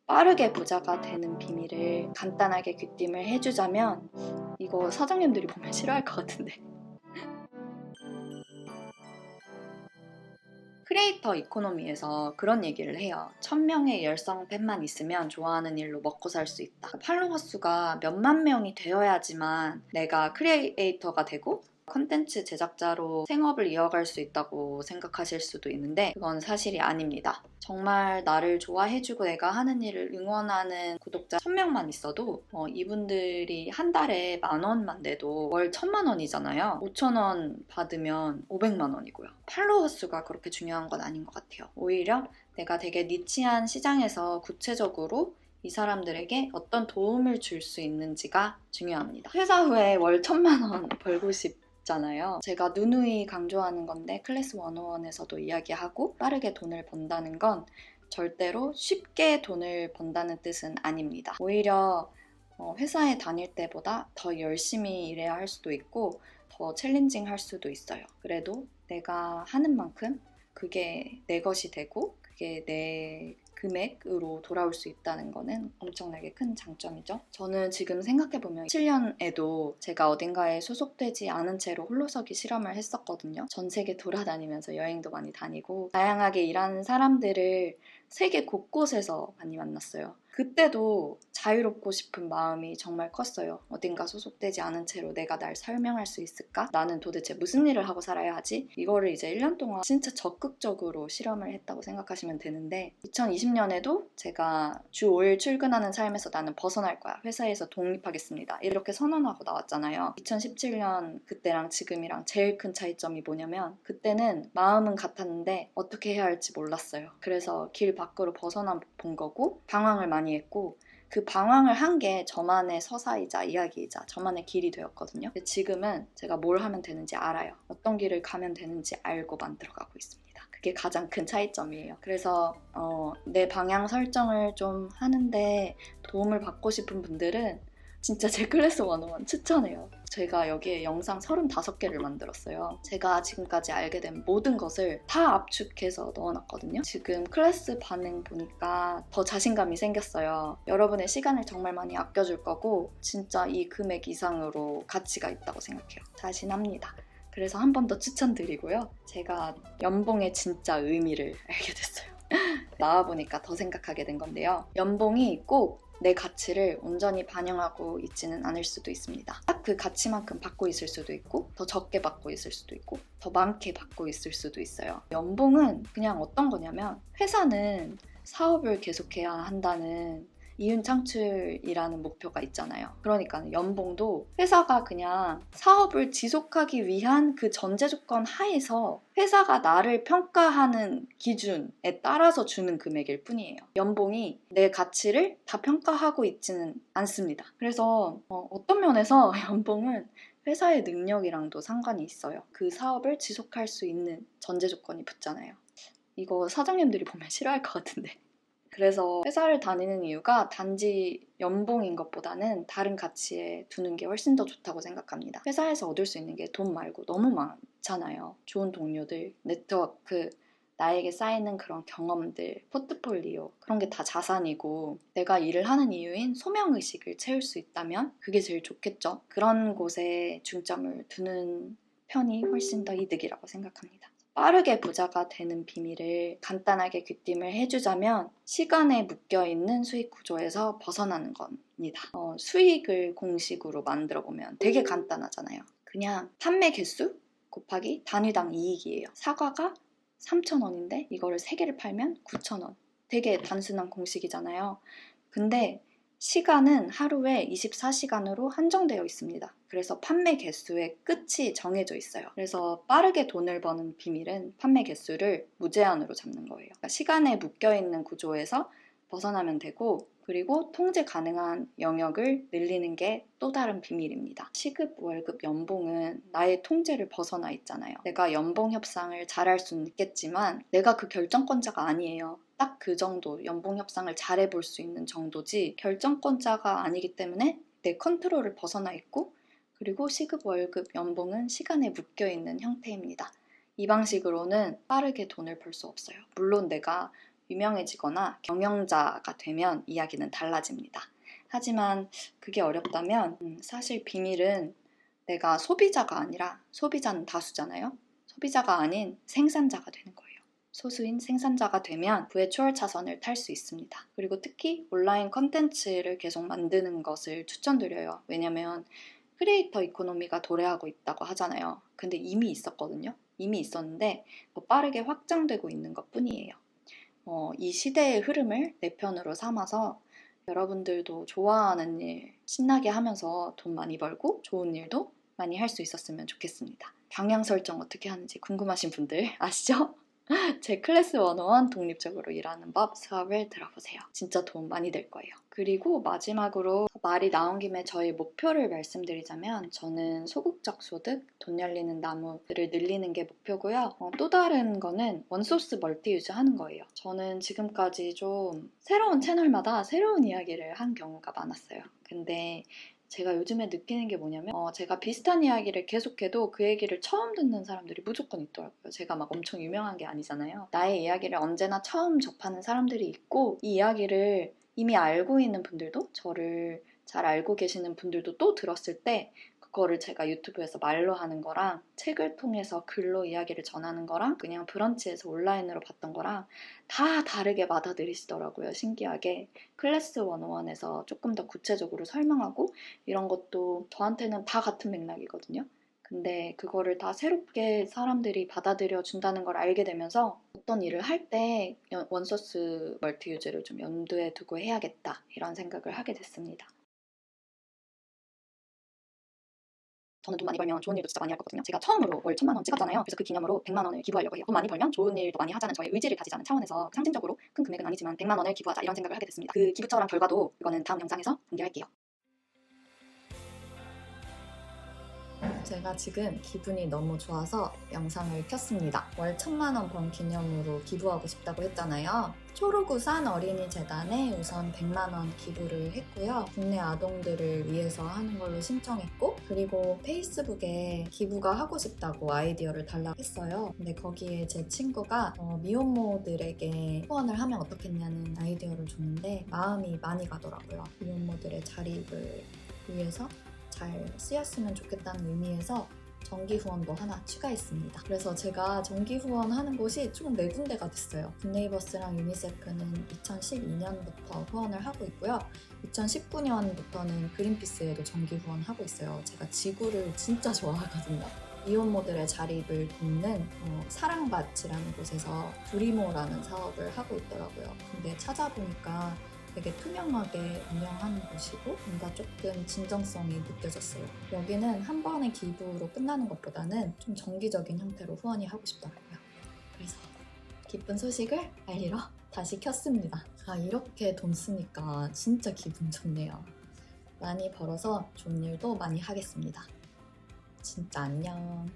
빠르게 부자가 되는 비밀을 간단하게 귀띔을 해주자면 이거 사장님들이 보면 싫어할 것 같은데 크리에이터 이코노미에서 그런 얘기를 해요. 1000명의 열성 팬만 있으면 좋아하는 일로 먹고 살 수 있다. 팔로워 수가 몇만 명이 되어야지만 내가 크리에이터가 되고 콘텐츠 제작자로 생업을 이어갈 수 있다고 생각하실 수도 있는데 그건 사실이 아닙니다. 정말 나를 좋아해주고 내가 하는 일을 응원하는 구독자 1000명만 있어도 이분들이 한 달에 10,000원만 내도 월 10,000원이잖아요. 5,000원 받으면 500만 원이고요. 팔로워 수가 그렇게 중요한 건 아닌 것 같아요. 오히려 내가 되게 니치한 시장에서 구체적으로 이 사람들에게 어떤 도움을 줄 수 있는지가 중요합니다. 퇴사 후에 월 1,000만 원 벌고 싶잖아요. 제가 누누이 강조하는 건데 클래스 101에서도 이야기하고 빠르게 돈을 번다는 건 절대로 쉽게 돈을 번다는 뜻은 아닙니다. 오히려 회사에 다닐 때보다 더 열심히 일해야 할 수도 있고 더 챌린징 할 수도 있어요. 그래도 내가 하는 만큼 그게 내 것이 되고 그게 내 금액으로 돌아올 수 있다는 거는 엄청나게 큰 장점이죠. 저는 지금 생각해보면 7년에도 제가 어딘가에 소속되지 않은 채로 홀로서기 실험을 했었거든요. 전 세계 돌아다니면서 여행도 많이 다니고 다양하게 일하는 사람들을 세계 곳곳에서 많이 만났어요. 그때도 자유롭고 싶은 마음이 정말 컸어요. 어딘가 소속되지 않은 채로 내가 날 설명할 수 있을까? 나는 도대체 무슨 일을 하고 살아야 하지? 이거를 이제 1년 동안 진짜 적극적으로 실험을 했다고 생각하시면 되는데 2020년에도 제가 주 5일 출근하는 삶에서 나는 벗어날 거야. 회사에서 독립하겠습니다. 이렇게 선언하고 나왔잖아요. 2017년 그때랑 지금이랑 제일 큰 차이점이 뭐냐면 그때는 마음은 같았는데 어떻게 해야 할지 몰랐어요. 그래서 길 밖으로 벗어나 본 거고 방황을 많이 했고 그 방황을 한 게 저만의 서사이자 이야기이자 저만의 길이 되었거든요. 근데 지금은 제가 뭘 하면 되는지 알아요. 어떤 길을 가면 되는지 알고 만들어가고 있습니다. 그게 가장 큰 차이점이에요. 그래서 내 방향 설정을 좀 하는데 도움을 받고 싶은 분들은 진짜 제 클래스 101 추천해요. 제가 여기에 영상 35개를 만들었어요. 제가 지금까지 알게 된 모든 것을 다 압축해서 넣어놨거든요. 지금 클래스 반응 보니까 더 자신감이 생겼어요. 여러분의 시간을 정말 많이 아껴줄 거고 진짜 이 금액 이상으로 가치가 있다고 생각해요. 자신합니다. 그래서 한 번 더 추천드리고요. 제가 연봉의 진짜 의미를 알게 됐어요. 나와보니까 더 생각하게 된 건데요. 연봉이 꼭 내 가치를 온전히 반영하고 있지는 않을 수도 있습니다. 딱 그 가치만큼 받고 있을 수도 있고 더 적게 받고 있을 수도 있고 더 많게 받고 있을 수도 있어요. 연봉은 그냥 어떤 거냐면 회사는 사업을 계속해야 한다는 이윤 창출이라는 목표가 있잖아요. 그러니까 연봉도 회사가 그냥 사업을 지속하기 위한 그 전제 조건 하에서 회사가 나를 평가하는 기준에 따라서 주는 금액일 뿐이에요. 연봉이 내 가치를 다 평가하고 있지는 않습니다. 그래서 어떤 면에서 연봉은 회사의 능력이랑도 상관이 있어요. 그 사업을 지속할 수 있는 전제 조건이 붙잖아요. 이거 사장님들이 보면 싫어할 것 같은데. 그래서 회사를 다니는 이유가 단지 연봉인 것보다는 다른 가치에 두는 게 훨씬 더 좋다고 생각합니다. 회사에서 얻을 수 있는 게 돈 말고 너무 많잖아요. 좋은 동료들, 네트워크, 나에게 쌓이는 그런 경험들, 포트폴리오 그런 게 다 자산이고 내가 일을 하는 이유인 소명의식을 채울 수 있다면 그게 제일 좋겠죠. 그런 곳에 중점을 두는 편이 훨씬 더 이득이라고 생각합니다. 빠르게 부자가 되는 비밀을 간단하게 귀띔을 해주자면 시간에 묶여있는 수익 구조에서 벗어나는 겁니다. 수익을 공식으로 만들어보면 되게 간단하잖아요. 그냥 판매 개수 곱하기 단위당 이익이에요. 사과가 3,000원인데 이거를 3개를 팔면 9,000원. 되게 단순한 공식이잖아요. 근데 시간은 하루에 24시간으로 한정되어 있습니다. 그래서 판매 개수의 끝이 정해져 있어요. 그래서 빠르게 돈을 버는 비밀은 판매 개수를 무제한으로 잡는 거예요. 그러니까 시간에 묶여있는 구조에서 벗어나면 되고 그리고 통제 가능한 영역을 늘리는 게 또 다른 비밀입니다. 시급, 월급, 연봉은 나의 통제를 벗어나 있잖아요. 내가 연봉 협상을 잘할 수는 있겠지만 내가 그 결정권자가 아니에요. 딱 그 정도 연봉 협상을 잘해볼 수 있는 정도지 결정권자가 아니기 때문에 내 컨트롤을 벗어나 있고 그리고 시급, 월급, 연봉은 시간에 묶여있는 형태입니다. 이 방식으로는 빠르게 돈을 벌 수 없어요. 물론 내가 유명해지거나 경영자가 되면 이야기는 달라집니다. 하지만 그게 어렵다면 사실 비밀은 내가 소비자가 아니라 소비자는 다수잖아요. 소비자가 아닌 생산자가 되는 거예요. 소수인 생산자가 되면 부의 추월 차선을 탈 수 있습니다. 그리고 특히 온라인 컨텐츠를 계속 만드는 것을 추천드려요. 왜냐면 크리에이터 이코노미가 도래하고 있다고 하잖아요. 근데 이미 있었거든요. 이미 있었는데 빠르게 확장되고 있는 것 뿐이에요. 이 시대의 흐름을 내 편으로 삼아서 여러분들도 좋아하는 일 신나게 하면서 돈 많이 벌고 좋은 일도 많이 할 수 있었으면 좋겠습니다. 방향 설정 어떻게 하는지 궁금하신 분들 아시죠? 제 클래스 101 독립적으로 일하는 법 수업을 들어보세요. 진짜 도움 많이 될 거예요. 그리고 마지막으로 말이 나온 김에 저희 목표를 말씀드리자면 저는 소극적 소득, 돈 열리는 나무를 늘리는 게 목표고요. 또 다른 거는 원소스 멀티 유즈 하는 거예요. 저는 지금까지 좀 새로운 채널마다 새로운 이야기를 한 경우가 많았어요. 근데 제가 요즘에 느끼는 게 뭐냐면 제가 비슷한 이야기를 계속해도 그 얘기를 처음 듣는 사람들이 무조건 있더라고요. 제가 막 엄청 유명한 게 아니잖아요. 나의 이야기를 언제나 처음 접하는 사람들이 있고 이 이야기를 이미 알고 있는 분들도 저를 잘 알고 계시는 분들도 또 들었을 때 그거를 제가 유튜브에서 말로 하는 거랑 책을 통해서 글로 이야기를 전하는 거랑 그냥 브런치에서 온라인으로 봤던 거랑 다 다르게 받아들이시더라고요. 신기하게. 클래스 101에서 조금 더 구체적으로 설명하고 이런 것도 저한테는 다 같은 맥락이거든요. 근데 그거를 다 새롭게 사람들이 받아들여 준다는 걸 알게 되면서 어떤 일을 할 때 원소스 멀티 유즈를 좀 염두에 두고 해야겠다 이런 생각을 하게 됐습니다. 저는 돈 많이 벌면 좋은 일도 진짜 많이 할 거거든요. 제가 처음으로 월 1,000만 원 찍었잖아요. 그래서 그 기념으로 100만 원을 기부하려고 해요. 돈 많이 벌면 좋은 일도 많이 하자는 저의 의지를 다지자는 차원에서 상징적으로 큰 금액은 아니지만 100만 원을 기부하자 이런 생각을 하게 됐습니다. 그 기부처랑 결과도 이거는 다음 영상에서 공개할게요. 제가 지금 기분이 너무 좋아서 영상을 켰습니다. 월 1,000만 원 번 기념으로 기부하고 싶다고 했잖아요. 초록우산 어린이재단에 우선 100만 원 기부를 했고요. 국내 아동들을 위해서 하는 걸로 신청했고 그리고 페이스북에 기부가 하고 싶다고 아이디어를 달라고 했어요. 근데 거기에 제 친구가 미혼모들에게 후원을 하면 어떻겠냐는 아이디어를 줬는데 마음이 많이 가더라고요. 미혼모들의 자립을 위해서 잘 쓰였으면 좋겠다는 의미에서 정기 후원도 하나 추가했습니다. 그래서 제가 정기 후원하는 곳이 총 4군데가 됐어요. 굿네이버스랑 유니세프는 2012년부터 후원을 하고 있고요. 2019년부터는 그린피스에도 정기 후원하고 있어요. 제가 지구를 진짜 좋아하거든요. 미혼모들의 자립을 돕는 사랑밭이라는 곳에서 두리모라는 사업을 하고 있더라고요. 근데 찾아보니까 되게 투명하게 운영하는 곳이고 뭔가 조금 진정성이 느껴졌어요. 여기는 한 번의 기부로 끝나는 것보다는 좀 정기적인 형태로 후원이 하고 싶더라고요. 그래서 기쁜 소식을 알리러 다시 켰습니다. 이렇게 돈 쓰니까 진짜 기분 좋네요. 많이 벌어서 좋은 일도 많이 하겠습니다. 진짜 안녕.